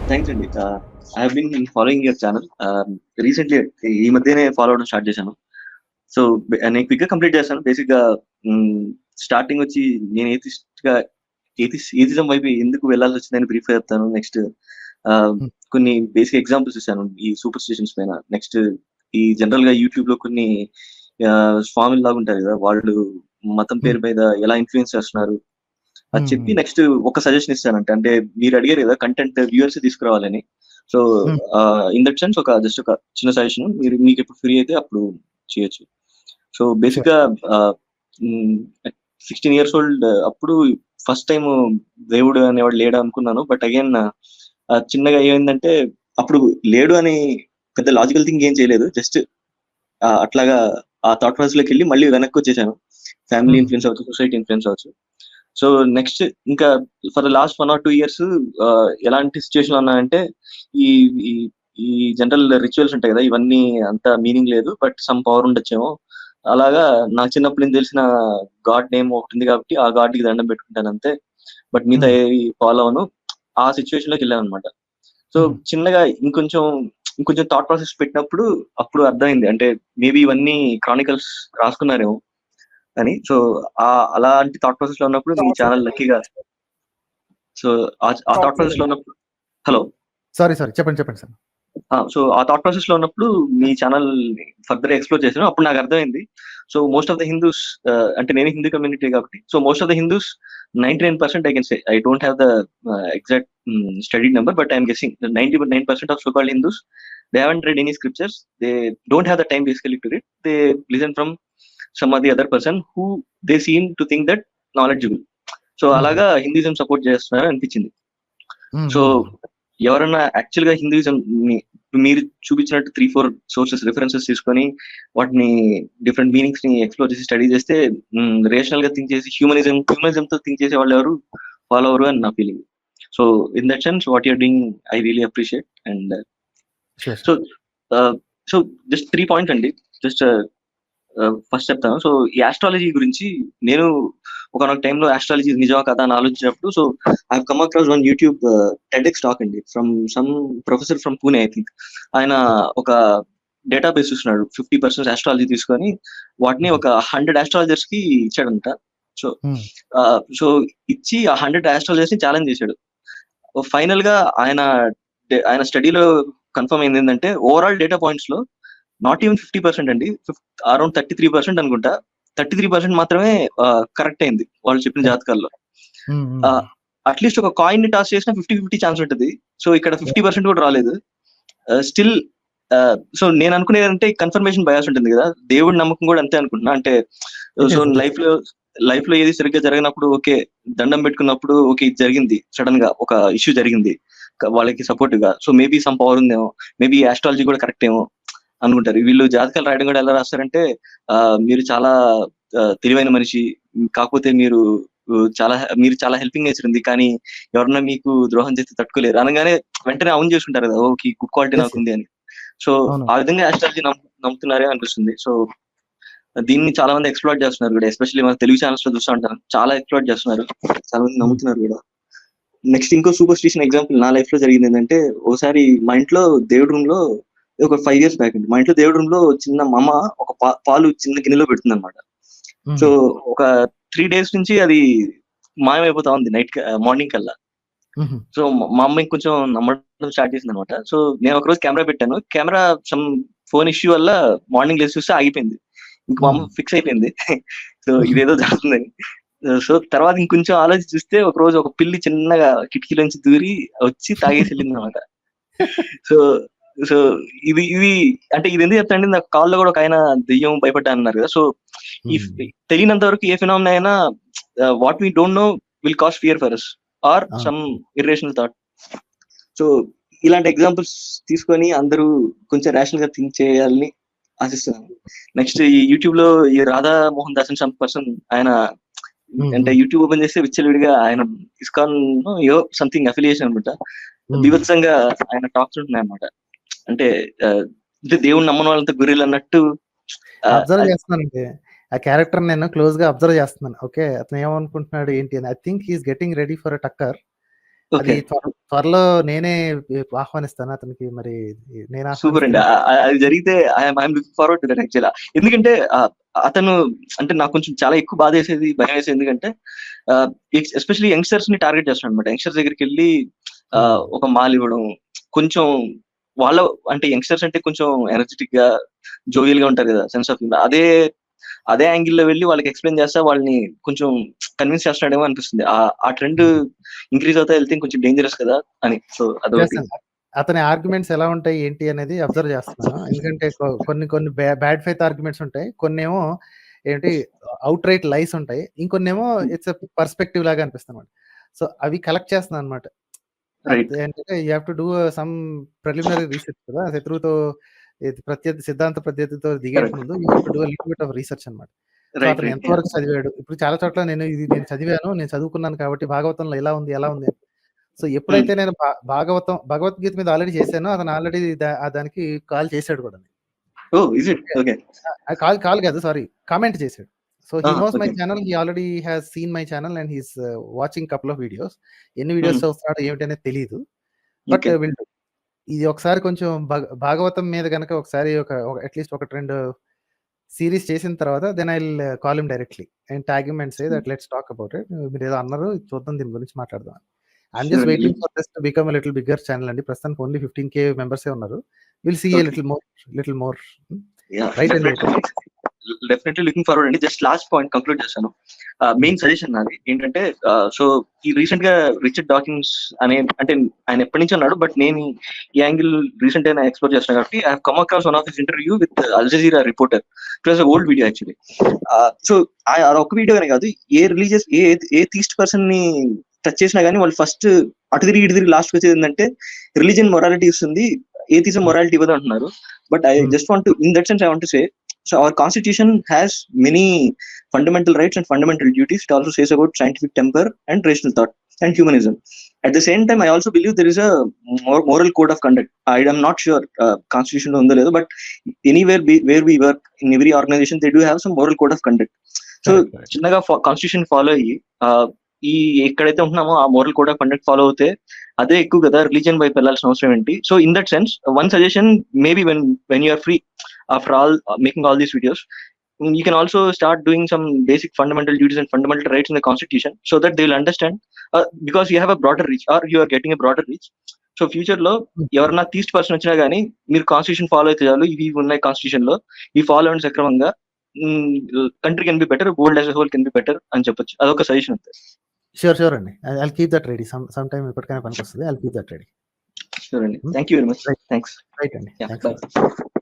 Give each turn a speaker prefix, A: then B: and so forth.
A: Thanks అండి. I have been following your channel. Recently ఈ మధ్యనే ఫాలో అవ్వడం స్టార్ట్ చేశాను. సో, నేను క్విక్‌గా కంప్లీట్ చేస్తాను. బేసిక్‌గా స్టార్టింగ్ వచ్చి నేను ఏథిజం వైపు ఎందుకు వెళ్ళాల్సొచ్చిందని బ్రీఫ్‌గా చెప్తాను. నెక్స్ట్ ఆహ్,
B: హ్మ్.
A: కొన్ని బేసిక్ ఎగ్జాంపుల్స్ ఇస్తాను ఈ సూపర్ స్టిషన్స్ పైన. నెక్స్ట్ ఈ జనరల్‌గా యూట్యూబ్‌లో కొన్ని స్వాముల్లాగా ఉంటారు కదా! వాళ్ళు మతం
B: హ్మ్.
A: పేరు మీద ఎలా ఇన్‌ఫ్లూయెన్స్ చేస్తున్నారు అది
B: హ్మ్.
A: చెప్పి
B: హ్మ్.
A: నెక్స్ట్ ఒక సజెషన్ ఇస్తానంట. అంటే మీరు అడిగారు కదా! కంటెంట్ వ్యూవర్స్ తీసుకురావాలని. సో,
B: హ్మ్.
A: ఇన్ దట్ సెన్స్ జస్ట్ ఒక చిన్న సజెషన్. మీకెప్పుడు ఫ్రీ అయితే అప్పుడు చేయొచ్చు. So,
B: sure.
A: బేసిక్‌గా ఆహ్, హ్మ్. 16 ఇయర్స్ ఓల్డ్ అప్పుడు ఫస్ట్ టైము దేవుడు అనేవాడు లేడా అనుకున్నాను. బట్ అగైన్ చిన్నగా ఏమైందంటే అప్పుడు లేడు అని పెద్ద లాజికల్ థింక్ ఏం చేయలేదు. జస్ట్ అట్లాగా ఆ థాట్ ప్రాసెస్‌లోకెళ్ళి మళ్ళీ వెనక్కొచ్చేసాను. Family
B: hmm.
A: ఇన్‌ఫ్లూయెన్స్ అవ్వచ్చు, సొసైటీ ఇన్‌ఫ్లూయెన్స్ అవ్వచ్చు. సో, నెక్స్ట్ ఇంకా for the last 1 or 2 years ఎలాంటి సిట్యుయేషన్‌లో ఉన్నానంటే ఈ ఈ ఈ జనరల్ రిచువల్స్ ఉంటాయి కదా! ఇవన్నీ అంత మీనింగ్ లేదు. బట్ సమ్ పవర్ ఉండొచ్చేమో. అలాగా నాకు చిన్నప్పటి నుంచి తెలిసిన గాడ్ నేమ్ ఒకటుంది కాబట్టి ఆ గాడ్‌కి దండం పెట్టుకుంటానంతే. బట్ మిగతా
B: హ్మ్.
A: ఏవి ఫాలో అవ్వను. ఆ సిట్యుయేషన్‌లోకెళ్ళాననమాట. సో,
B: హ్మ్.
A: చిన్నగా ఇంకొంచెం థాట్ ప్రాసెస్ పెట్టినప్పుడు అప్పుడు అర్థమైంది. అంటే మేబీ ఇవన్నీ క్రానికల్స్ రాసుకున్నారేమో అని. సో, అలాంటి థాట్ ప్రాసెస్‌లో ఉన్నప్పుడు మీ ఛానెల్ లక్కీగా సో, ఆ థాట్ ప్రాసెస్‌లో ఉన్నప్పుడు హలో!
B: సారీ. చెప్పండి. చెప్పండి సార్.
A: సో, ఆ థాట్ ప్రాసెస్‌లో ఉన్నప్పుడు మీ ఛానెల్‌ని ఫర్దర్‌గా ఎక్స్‌ప్లోర్ చేశాను. అప్పుడు నాకర్థమైంది. So, most of the Hindus అంటే నేను హిందూ కమ్యూనిటీ కాబట్టి, so, most of the Hindus 99% I can say. I don't have the exact studied number but I am guessing 99% of so called Hindus they haven't read any scriptures. They don't have the time basically to read. They listen from some or the other person who they seem to think that knowledgeable. So,
B: హుహు.
A: అలాగా Hinduism support చేస్తున్నారు అనిపించింది.
B: హ్మ్.
A: So,
B: హ్మ్.
A: ఎవరన్నా యాక్చువల్‌గా హిందూయిజంని మీరు చూపించినట్టు 3, 4 సోర్సెస్ రిఫరెన్సెస్ తీసుకొని వాటిని డిఫరెంట్ మీనింగ్స్‌ని ఎక్స్‌ప్లోర్ చేసి స్టడీ చేస్తే రేషనల్‌గా థింక్ చేసి హ్యూమనిజంతో థింక్ చేసే వాళ్ళెవరు ఫాలో అవ్వరు అని నా feeling. So, in that sense what you are doing I really appreciate and
B: sure.
A: So,
B: sure.
A: Ah, so just 3 points అండి. జస్ట్ ఫస్ట్ చెప్తాను. సో, ఈ యాస్ట్రాలజీ గురించి నేను ఒకానొక టైమ్‌లో యాస్ట్రాలజీ నిజమా కాదా అని ఆలోచించినప్పుడు I have come across one YouTube TEDx talk అండి. From some professor from Pune I think. ఆయన ఒక డేటాబేస్ చూస్తున్నాడు. 50% యాస్ట్రాలజీ తీసుకొని వాటిని
B: హుహు.
A: ఒక 100 యాస్ట్రాలజర్స్‌కి ఇచ్చాడంట. సో,
B: హ్మ్.
A: సో ఇచ్చి ఆ 100 యాస్ట్రాలజర్స్‌ని ఛాలెంజ్ చేశాడు. ఫైనల్‌గా ఆయన స్టడీలో కన్ఫర్మ్ అయిందేంటంటే ఓవరాల్ డేటా పాయింట్స్‌లో నాట్ ఈవెన్ 50% అండి. అరౌండ్ 33% అనుకుంటా. 33% మాత్రమే కరెక్ట్ అయింది. వాళ్ళు చెప్పిన
B: కరెక్ట్.
A: జాతకాల్లో.
B: హ్మ్. హ్మ్.
A: ఆహ్, అట్‌లీస్ట్ ఒక కాయిన్‌ని టాస్ చేసినా 50, 50 ఛాన్స్ ఉంటది. సో, ఇక్కడ
B: యాహ్!
A: 50% కూడా రాలేదు. స్టిల్ సో, నేను అనుకునేదంటే కన్ఫర్మేషన్ బయాస్ ఉంటుంది గదా! దేవుడి నమ్మకం కూడా అంతే అనుకుంటున్నా. అంటే
B: it
A: so,
B: is. It is.
A: లైఫ్‌లో ఏది సరిగ్గా జరగనప్పుడు ఓకే. దండం పెట్టుకున్నప్పుడు ఓకే. ఇది జరిగింది. సడెన్‌గా ఒక ఇష్యూ జరిగింది. వాళ్ళకి సపోర్టివ్‌గా. సో, మేబీ సమ్ పవర్ ఉందేమో. మేబీ యాస్ట్రాలజీ కూడా కరెక్ట్ ఏమో అనుకుంటారు. వీళ్ళు జాతకాలు రాయడం కూడా ఎలా రాస్తారంటే మీరు చాలా తెలివైన మనిషి. కాకపోతే మీరు చాలా హెల్పింగ్ నేచర్ ఉంది. కానీ ఎవరన్నా మీకు ద్రోహం చేస్తే తట్టుకోలేరు. అనగానే వెంటనే అవును చేసుకుంటారు కదా! Okay. Good quality
B: yes. Yes.
A: నాకుంది అని. సో,
B: అవును.
A: ఆ విధంగా యాస్ట్రాలజీ నమ్ముతున్నారే అనిపిస్తుంది. సో, దీన్ని చాలా మంది ఎక్స్‌ప్లాయిట్ చేస్తున్నారు కూడా. ఎస్పెషల్లీ మన తెలుగు ఛానెల్స్‌లో చూస్తా ఉంటాను. చాలా ఎక్స్‌ప్లాయిట్ చేస్తున్నారు. చాలా మంది
B: హ్మ్.
A: నమ్ముతున్నారు కూడా. నెక్స్ట్ ఇంకో సూపర్‌స్టిషన్ ఎగ్జాంపుల్ నా లైఫ్‌లో జరిగిందేంటంటే, ఓసారి మా ఇంట్లో దేవుడి రూమ్‌లో ఒక 5 ఇయర్స్ బ్యాక్ అండి. మా ఇంట్లో దేవుడి రూమ్‌లో చిన్న మా అమ్మ ఒక పాలు చిన్న గిన్నెలో పెడుతుందనమాట. సో,
B: హుహు.
A: ఒక 3 డేస్ నుంచి అది మాయమైపోతా ఉంది మార్నింగ్ కల్లా.
B: హుహు.
A: సో, మా అమ్మ ఇంకొంచెం నమ్మడం స్టార్ట్ చేసిందనమాట. సో, నేను ఒకరోజు కెమెరా పెట్టాను. కెమెరా సమ్ ఫోన్ ఇష్యూ వల్ల మార్నింగ్ లేసి చూస్తే ఆగిపోయింది. ఇంక మా అమ్మ
B: హ్మ్.
A: ఫిక్స్ అయిపోయింది. సో, ఇదేదో జరుగుతుందని. సో, తర్వాత ఇంకొంచెం ఆలోచించి చూస్తే ఒకరోజు ఒక పిల్లి చిన్నగా కిటికీలోంచి దూరి వచ్చి తాగేసి ఎళ్ళిందనమాట. సో, సో, ఇది అంటే ఇదెందుకు చెప్తానంటే నాకు కాల్‌లో గూడా ఒకాయన దెయ్యం భయపడ్డా అన్నారు కదా! So, if
B: hmm.
A: తెలియనంత వరకు ఏ ఫినామినా అయినా what we don't know will cause fear for us or
B: అవును.
A: Some irrational thought. సో, ఇలాంటి ఎగ్జాంపుల్స్ తీసుకొని అందరూ కొంచెం రేషనల్‌గా థింక్ చేయాలని ఆశిస్తున్నాను. నెక్స్ట్ ఈ యూట్యూబ్‌లో ఈ రాధా మోహన్ దాస్ అని సమ్ పర్సన్ ఆయన
B: హ్మ్.
A: అంటే
B: హ్మ్.
A: యూట్యూబ్ ఓపెన్ చేస్తే విచ్చలవిడిగా ఆయన ఇస్కాన్‌నో ఏదో సంథింగ్ అఫిలియేషన్ అనుకుంటా.
B: హ్మ్.
A: బీభత్సంగా ఆయన టాక్స్ ఉంటున్నాయన్నమాట. అంటే ఆహ్, అంటే దేవుడిని నమ్మని వాళ్ళంతా గొర్రెలన్నట్టు
B: అబ్జర్వ్
A: అది
B: చేస్తున్నానండి. ఆ క్యారెక్టర్‌ని నేను క్లోజ్‌గా అబ్జర్వ్ చేస్తున్నాను. ఓకే. అతను ఏమనుకుంటున్నాడు ఏంటి అని. I think he is getting ready for a takkar. అది
A: ఓకే.
B: త్వరలో నేనే ఆహ్వానిస్తాను అతనికి. మరి నేను
A: సూపర్ అండి.
B: ఆహ్వానిస్తే
A: అది జరిగితే I'm looking forward to that యాక్చువల్‌గా. ఎందుకంటే అతను అంటే నాకు కొంచెం చాలా ఎక్కువ బాధేసేది, భయమేసేది. ఎందుకంటే ఎస్పెషల్లీ యంగ్‌స్టర్స్‌ని టార్గెట్ చేస్తున్నాడన్నమాట. యంగ్‌స్టర్స్ దగ్గరికెళ్ళి ఒక మాల్ ఇవ్వడం, కొంచెం వాళ్ళ అంటే యంగ్‌స్టర్స్ అంటే కొంచెం ఎనర్జిటిక్‌గా, జోవియల్‌గా ఉంటారు కదా! Sense of humour. అదే యాంగిల్‌లో వెళ్లి వాళ్ళకి ఎక్స్‌ప్లెయిన్ చేస్తా వాళ్ళని కొంచెం కన్విన్స్ చేస్తున్నాడేమో అనిపిస్తుంది. ఆ ట్రెండ్ ఇంక్రీజ్ అవుతా వెళ్తే కొంచెం డేంజరస్ కదా! అని. సో అదొకటి.
B: చేస్తాను. అతని ఆర్గ్యుమెంట్స్ ఎలా ఉంటాయి ఏంటి అనేది అబ్జర్వ్ చేస్తున్నాను. ఎందుకంటే కొన్ని బ్యాడ్ ఫెయిత్ ఆర్గ్యుమెంట్స్ ఉంటాయి. కొన్నేమో ఏంటి ఔట్ రైట్ లైస్ ఉంటాయి. ఇంకొన్నేమో ఇట్స్ ఎ పర్స్పెక్టివ్ లాగా అనిపిస్తుందన్నమాట. సో అవి కలెక్ట్ చేస్తున్నాను అన్నమాట.
A: రైట్.
B: ఏంటంటే you have to do some preliminary research కదా! శత్రువుతో సిద్ధాంత ప్రత్యర్థితో దిగేకి
A: కరెక్ట్.
B: ముందు you have to do little bit of research అన్నమాట. So
A: right.
B: అతను
A: రైట్. యాహ్!
B: ఎంతవరకు చదివాడు? ఇప్పుడు చాలా చోట్ల నేను చదివాను, నేను చదువుకున్నాను కాబట్టి భాగవతంలో ఎలా ఉంది, ఎలా ఉంది అని. సో
A: హ్మ్.
B: ఎప్పుడైతే నేను భగవద్గీత మీద ఆల్రెడీ చేశానో అతను ఆల్రెడీ దానికి కాల్ చేసాడు కూడా.
A: Oh! Is it? Okay.
B: Call కాదు, సారీ, కామెంట్ చేసాడు. So he knows my
A: okay.
B: Channel. He already has seen my channel and he is watching couple of videos. ఎన్ని
A: హ్మ్.
B: వీడియోస్ చూస్తున్నాడో ఏమిటి అనేది తెలీదు. But
A: okay.
B: Will do. ఇది ఒకసారి కొంచెం భాగవతం మీద గనక ఒకసారి అట్‌లీస్ట్ ఒక 2 సీరీస్ చేసిన తర్వాత then I will call him directly and tag him and say that let's talk about it. మీరేదో అన్నారు, చూద్దాం, దీని గురించి మాట్లాడదాం. ఐయామ్
A: షూర్
B: జస్ట్
A: అండి.
B: Waiting for this to become a little bigger channel అండి. ప్రస్తుతానికి ఓన్లీ 15K మెంబర్సే ఉన్నారు. Will see a
A: okay.
B: Little more.
A: Yeah!
B: Right అండి.
A: డెఫినెట్‌లీ లుకింగ్ ఫార్వర్డ్ అండి. జస్ట్ లాస్ట్ పాయింట్ కంక్లూడ్ చేస్తాను. మెయిన్ సజెషన్ నాది ఏంటంటే సో ఈ రీసెంట్‌గా రిచర్డ్ డాకిన్స్ అంటే ఆయన ఎప్పటినుంచో ఉన్నాడు. బట్ నేను ఈ యాంగిల్ రీసెంట్‌గా ఎక్స్‌ప్లోర్ చేస్తున్నా కాబట్టి I have come across one of his interview with Al Jazeera reporter. It was a old video actually. So అదొక వీడియోనే కాదు. ఏ రిలీజియస్ ఏ థీస్ట్ పర్సన్‌ని టచ్ చేసినా గానీ వాళ్ళు ఫస్ట్ అటు తిరిగి ఇటు తిరిగి లాస్ట్‌కి వచ్చేది ఏంటంటే రిలిజియన్ మొరాలిటీ ఇస్తుంది. ఏథిజం మొరాలిటీ ఇవ్వదు అంటున్నారు. But I just want to in that sense I want to say, so our constitution has many fundamental rights and fundamental duties. It also says about scientific temper and rational thought and humanism. At the same time, I also believe there is a moral code of conduct. I am not sure constitution lo undo ledo, but anywhere where we work, in every organization, they do have some moral code of conduct. So చిన్నగా constitution follow అయ్యి ఈ ఎక్కడైతే ఉంటున్నామో ఆ moral code of conduct follow అవుతే అదే ఎక్కువ కదా, religion వైపు వెళ్ళాల్సిన అవసరం ఏంటి. So in that sense one suggestion, maybe when you are free after all making all these videos, you can also start doing some basic fundamental duties and fundamental rights in the constitution so that they will understand, because you have a broader reach or you are getting a broader reach. So future లో ఎవరన్నా తీస్ట్ person వచ్చినా గానీ మీరు constitution follow అయితే చాలు, ఇవి ఉన్నాయి constitution లో, ఈ ఫాలో అండ్ సక్రమంగా country can be better, world as a whole can be better అని చెప్పొచ్చు. అదొక సజెషన్ అంతే.
B: షూర్ అండి. I'll keep that ready. Some time ఎప్పటికైనా పనికొస్తది. I'll keep that ready.
A: Sure అండి. Thank you very much. Thanks.
B: Right అండి.
A: Yeah,
B: thanks.
A: bye.